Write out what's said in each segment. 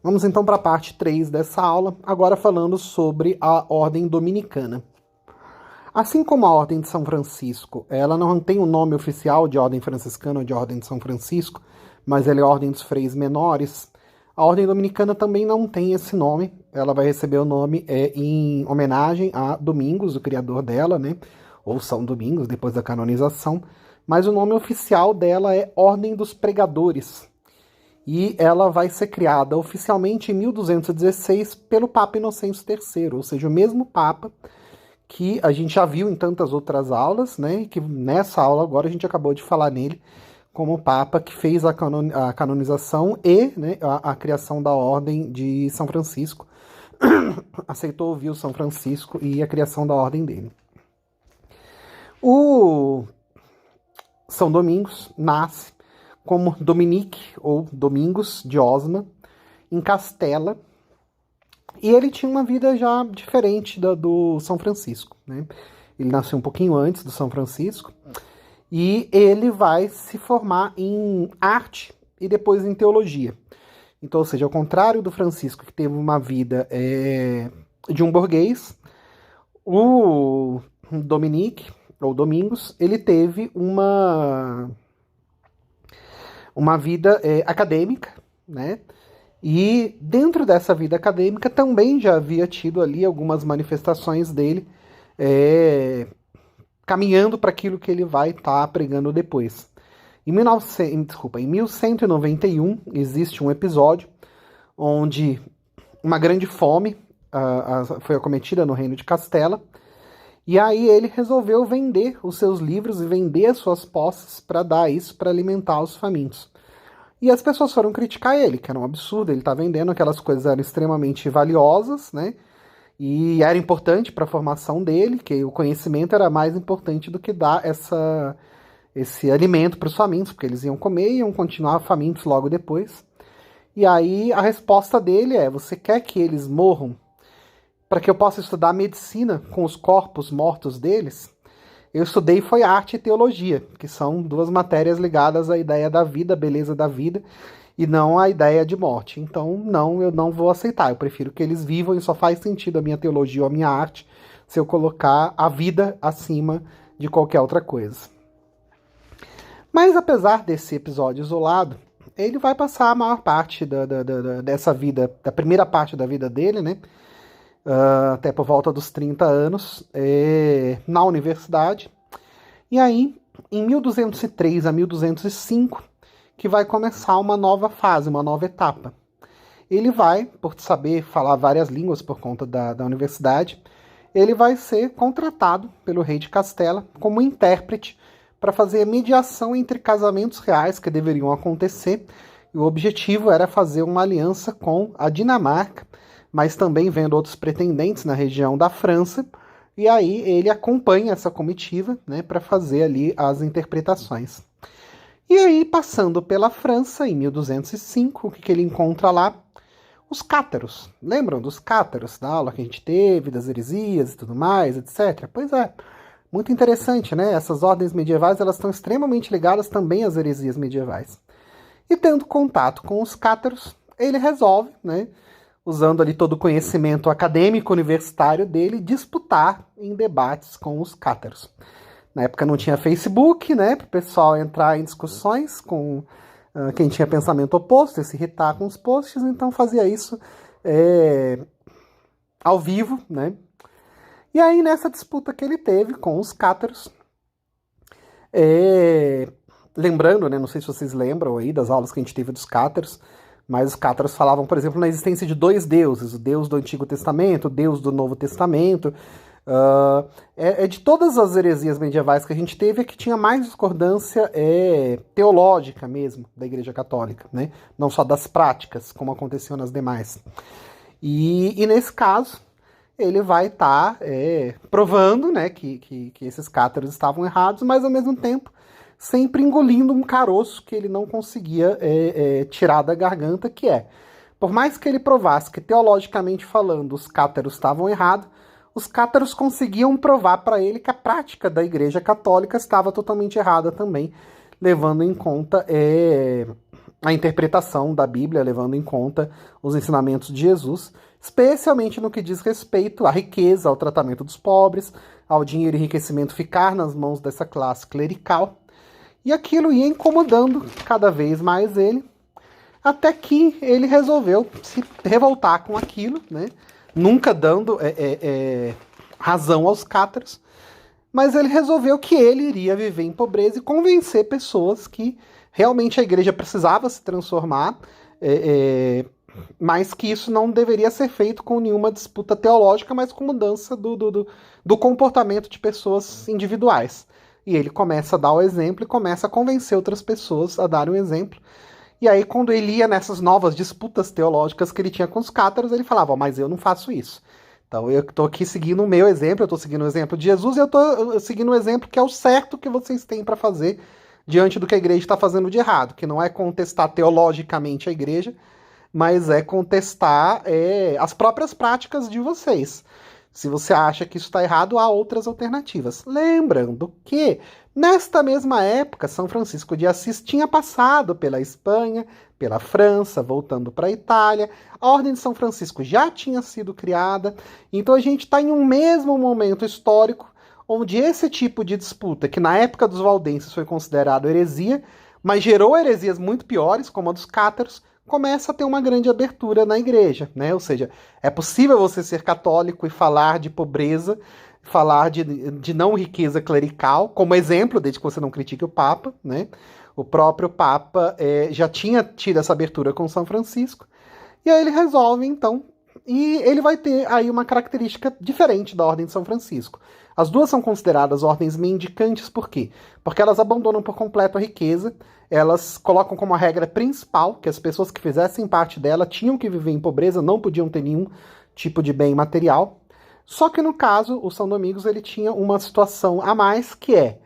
Vamos então para a parte 3 dessa aula, agora falando sobre a Ordem Dominicana. Assim como a Ordem de São Francisco, ela não tem o nome oficial de Ordem Franciscana ou de Ordem de São Francisco, mas ela é a Ordem dos Freis Menores, a Ordem Dominicana também não tem esse nome, ela vai receber o nome em homenagem a Domingos, o criador dela, né? Ou São Domingos, depois da canonização, mas o nome oficial dela é Ordem dos Pregadores, e ela vai ser criada oficialmente em 1216 pelo Papa Inocêncio III, ou seja, o mesmo Papa que a gente já viu em tantas outras aulas, né, e que nessa aula agora a gente acabou de falar nele como o Papa que fez a canonização e, né, a criação da Ordem de São Francisco, aceitou ouvir o São Francisco e a criação da ordem dele. O São Domingos nasce como Dominique, ou Domingos de Osma, em Castela, e ele tinha uma vida já diferente do São Francisco, né? Ele nasceu um pouquinho antes do São Francisco, e ele vai se formar em arte e depois em teologia. Então, ou seja, ao contrário do Francisco, que teve uma vida de um burguês, o Dominique, ou Domingos, ele teve uma vida acadêmica, né? E dentro dessa vida acadêmica também já havia tido ali algumas manifestações dele caminhando para aquilo que ele vai estar pregando depois. Em 1191 existe um episódio onde uma grande fome foi acometida no reino de Castela, e aí ele resolveu vender os seus livros e vender as suas posses para dar isso para alimentar os famintos. E as pessoas foram criticar ele, que era um absurdo, ele tá vendendo, aquelas coisas eram extremamente valiosas, né? E era importante para a formação dele, que o conhecimento era mais importante do que dar esse alimento para os famintos, porque eles iam comer e iam continuar famintos logo depois. E aí a resposta dele é: você quer que eles morram para que eu possa estudar medicina com os corpos mortos deles? Eu estudei foi arte e teologia, que são duas matérias ligadas à ideia da vida, a beleza da vida, e não à ideia de morte. Então, não, eu não vou aceitar. Eu prefiro que eles vivam e só faz sentido a minha teologia ou a minha arte se eu colocar a vida acima de qualquer outra coisa. Mas, apesar desse episódio isolado, ele vai passar a maior parte dessa vida, da primeira parte da vida dele, né? Até por volta dos 30 anos, na universidade. E aí, em 1203 a 1205, que vai começar uma nova fase, uma nova etapa. Ele vai, por saber falar várias línguas por conta da universidade, ele vai ser contratado pelo rei de Castela como intérprete para fazer a mediação entre casamentos reais que deveriam acontecer. E o objetivo era fazer uma aliança com a Dinamarca, mas também vendo outros pretendentes na região da França, e aí ele acompanha essa comitiva, né, para fazer ali as interpretações. E aí, passando pela França, em 1205, o que ele encontra lá? Os cátaros. Lembram dos cátaros, da aula que a gente teve, das heresias e tudo mais, etc? Pois é, muito interessante, né? Essas ordens medievais, elas estão extremamente ligadas também às heresias medievais. E tendo contato com os cátaros, ele resolve, né, usando ali todo o conhecimento acadêmico universitário dele, disputar em debates com os cátaros. Na época não tinha Facebook, né, para o pessoal entrar em discussões com quem tinha pensamento oposto, e se irritar com os posts, então fazia isso ao vivo, né. E aí nessa disputa que ele teve com os cátaros, lembrando, né, não sei se vocês lembram aí das aulas que a gente teve dos cátaros, mas os cátaros falavam, por exemplo, na existência de dois deuses, o Deus do Antigo Testamento, o Deus do Novo Testamento. De todas as heresias medievais que a gente teve, é que tinha mais discordância teológica mesmo da Igreja Católica, né? Não só das práticas, como aconteceu nas demais. E nesse caso, ele vai estar provando, né, que esses cátaros estavam errados, mas ao mesmo tempo sempre engolindo um caroço que ele não conseguia tirar da garganta, que por mais que ele provasse que, teologicamente falando, os cátaros estavam errados, os cátaros conseguiam provar para ele que a prática da Igreja Católica estava totalmente errada também, levando em conta a interpretação da Bíblia, levando em conta os ensinamentos de Jesus, especialmente no que diz respeito à riqueza, ao tratamento dos pobres, ao dinheiro e enriquecimento ficar nas mãos dessa classe clerical. E aquilo ia incomodando cada vez mais ele, até que ele resolveu se revoltar com aquilo, né? Nunca dando razão aos cátaros, mas ele resolveu que ele iria viver em pobreza e convencer pessoas que realmente a igreja precisava se transformar, mas que isso não deveria ser feito com nenhuma disputa teológica, mas com mudança do comportamento de pessoas individuais. E ele começa a dar o exemplo e começa a convencer outras pessoas a darem o exemplo. E aí, quando ele ia nessas novas disputas teológicas que ele tinha com os cátaros, ele falava, mas eu não faço isso. Então, eu estou aqui seguindo o meu exemplo, eu estou seguindo o exemplo de Jesus, e eu estou seguindo o exemplo que é o certo que vocês têm para fazer diante do que a igreja está fazendo de errado, que não é contestar teologicamente a igreja, mas é contestar as próprias práticas de vocês. Se você acha que isso está errado, há outras alternativas. Lembrando que, nesta mesma época, São Francisco de Assis tinha passado pela Espanha, pela França, voltando para a Itália. A Ordem de São Francisco já tinha sido criada. Então a gente está em um mesmo momento histórico onde esse tipo de disputa, que na época dos valdenses foi considerado heresia, mas gerou heresias muito piores, como a dos cátaros, começa a ter uma grande abertura na igreja, né? Ou seja, é possível você ser católico e falar de pobreza, falar de não riqueza clerical, como exemplo, desde que você não critique o Papa, né? O próprio Papa já tinha tido essa abertura com São Francisco, e aí ele resolve, então, e ele vai ter aí uma característica diferente da Ordem de São Francisco. As duas são consideradas ordens mendicantes, por quê? Porque elas abandonam por completo a riqueza, elas colocam como a regra principal que as pessoas que fizessem parte dela tinham que viver em pobreza, não podiam ter nenhum tipo de bem material. Só que no caso, o São Domingos ele tinha uma situação a mais, que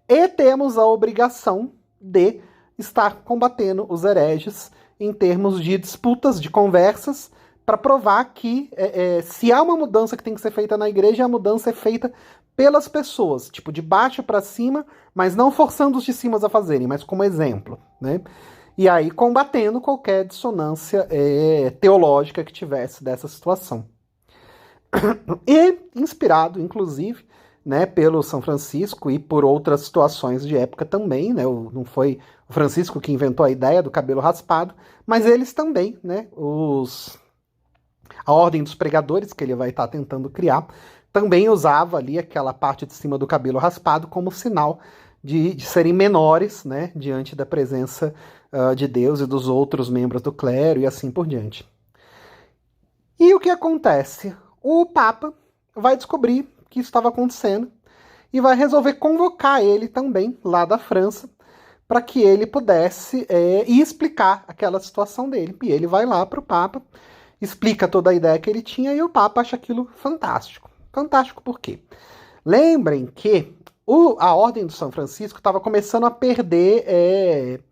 e temos a obrigação de estar combatendo os hereges em termos de disputas, de conversas, para provar que se há uma mudança que tem que ser feita na igreja, a mudança é feita pelas pessoas, tipo, de baixo para cima, mas não forçando os de cima a fazerem, mas como exemplo, né? E aí combatendo qualquer dissonância teológica que tivesse dessa situação. E inspirado, inclusive, né, pelo São Francisco e por outras situações de época também, né? Não foi o Francisco que inventou a ideia do cabelo raspado, mas eles também, né? A ordem dos pregadores, que ele vai estar tentando criar, também usava ali aquela parte de cima do cabelo raspado como sinal de serem menores, né, diante da presença de Deus e dos outros membros do clero e assim por diante. E o que acontece? O Papa vai descobrir que isso estava acontecendo e vai resolver convocar ele também, lá da França, para que ele pudesse explicar aquela situação dele. E ele vai lá para o Papa, explica toda a ideia que ele tinha e o Papa acha aquilo fantástico. Fantástico por quê? Lembrem que a Ordem do São Francisco estava começando a perder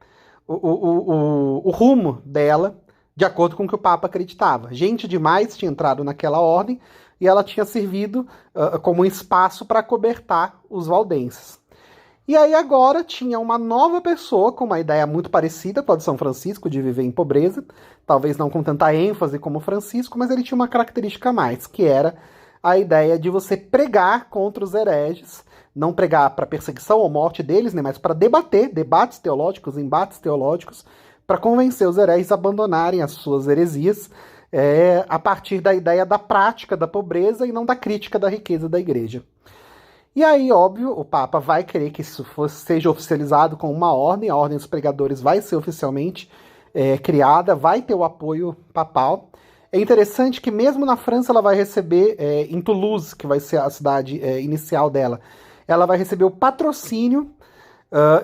o rumo dela, de acordo com o que o Papa acreditava. Gente demais tinha entrado naquela ordem e ela tinha servido como um espaço para acobertar os valdenses. E aí agora tinha uma nova pessoa com uma ideia muito parecida com a de São Francisco, de viver em pobreza, talvez não com tanta ênfase como Francisco, mas ele tinha uma característica a mais, que era a ideia de você pregar contra os hereges, não pregar para perseguição ou morte deles, né, mas para debater, debates teológicos, embates teológicos, para convencer os hereges a abandonarem as suas heresias a partir da ideia da prática da pobreza e não da crítica da riqueza da igreja. E aí, óbvio, o Papa vai querer que isso seja oficializado com uma ordem, a Ordem dos Pregadores vai ser oficialmente criada, vai ter o apoio papal. É interessante que mesmo na França ela vai receber, em Toulouse, que vai ser a cidade inicial dela, ela vai receber o patrocínio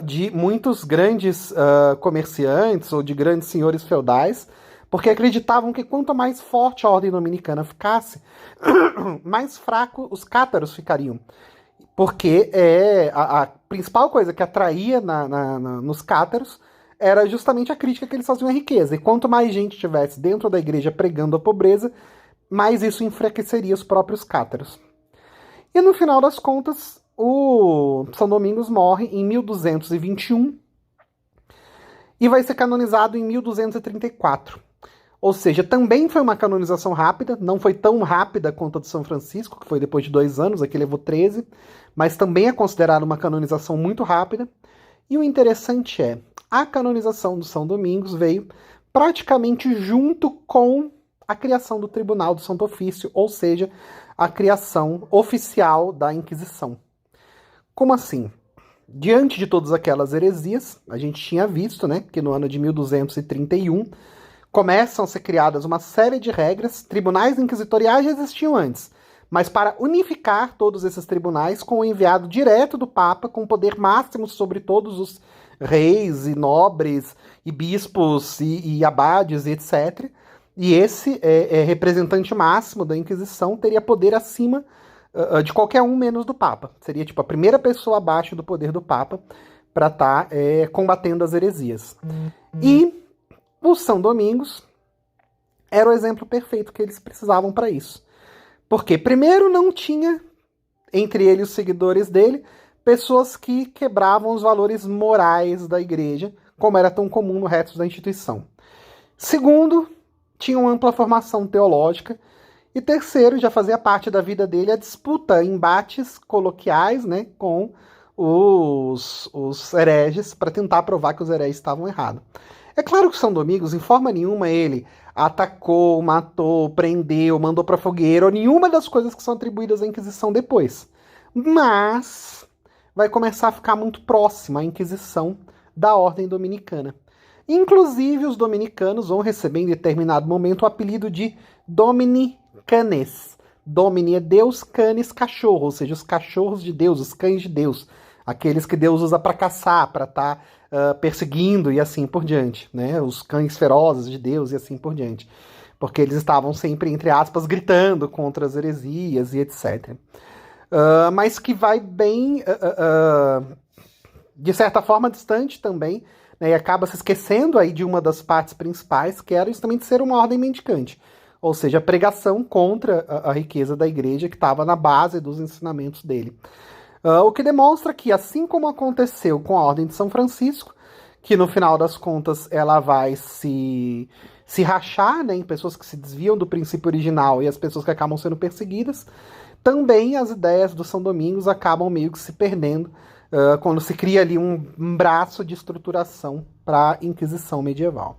de muitos grandes comerciantes ou de grandes senhores feudais, porque acreditavam que quanto mais forte a ordem dominicana ficasse, mais fraco os cátaros ficariam. Porque a principal coisa que atraía nos cátaros era justamente a crítica que eles faziam à riqueza. E quanto mais gente estivesse dentro da igreja pregando a pobreza, mais isso enfraqueceria os próprios cátaros. E no final das contas, o São Domingos morre em 1221. e vai ser canonizado em 1234. Ou seja, também foi uma canonização rápida, não foi tão rápida quanto a de São Francisco, que foi depois de 2 anos, aqui levou 13, mas também é considerada uma canonização muito rápida. E o interessante é, a canonização do São Domingos veio praticamente junto com a criação do Tribunal do Santo Ofício, ou seja, a criação oficial da Inquisição. Como assim? Diante de todas aquelas heresias, a gente tinha visto, né, que no ano de 1231 começam a ser criadas uma série de regras. Tribunais inquisitoriais já existiam antes, mas para unificar todos esses tribunais com o enviado direto do Papa, com poder máximo sobre todos os reis e nobres e bispos e abades e etc. E esse representante máximo da Inquisição teria poder acima de qualquer um menos do Papa. Seria tipo a primeira pessoa abaixo do poder do Papa para estar combatendo as heresias. E o São Domingos era o exemplo perfeito que eles precisavam para isso. Porque, primeiro, não tinha, entre ele e os seguidores dele, pessoas que quebravam os valores morais da igreja, como era tão comum no resto da instituição. Segundo, tinha uma ampla formação teológica. E terceiro, já fazia parte da vida dele a disputa, embates coloquiais, né, com os hereges, para tentar provar que os hereges estavam errados. É claro que São Domingos, em forma nenhuma, ele atacou, matou, prendeu, mandou para fogueira, ou nenhuma das coisas que são atribuídas à Inquisição depois. Mas vai começar a ficar muito próxima a Inquisição da Ordem Dominicana. Inclusive, os dominicanos vão receber em determinado momento o apelido de Dominicanes. Domini é Deus, canis, cachorro, ou seja, os cachorros de Deus, os cães de Deus. Aqueles que Deus usa para caçar, para estar perseguindo e assim por diante, né? Os cães ferozes de Deus e assim por diante. Porque eles estavam sempre, entre aspas, gritando contra as heresias e etc. Mas que vai bem, de certa forma, distante também, né? E acaba se esquecendo aí de uma das partes principais, que era justamente ser uma ordem mendicante. Ou seja, a pregação contra a riqueza da igreja que estava na base dos ensinamentos dele. O que demonstra que, assim como aconteceu com a Ordem de São Francisco, que no final das contas ela vai se rachar, né, em pessoas que se desviam do princípio original e as pessoas que acabam sendo perseguidas, também as ideias do São Domingos acabam meio que se perdendo quando se cria ali um braço de estruturação para a Inquisição medieval.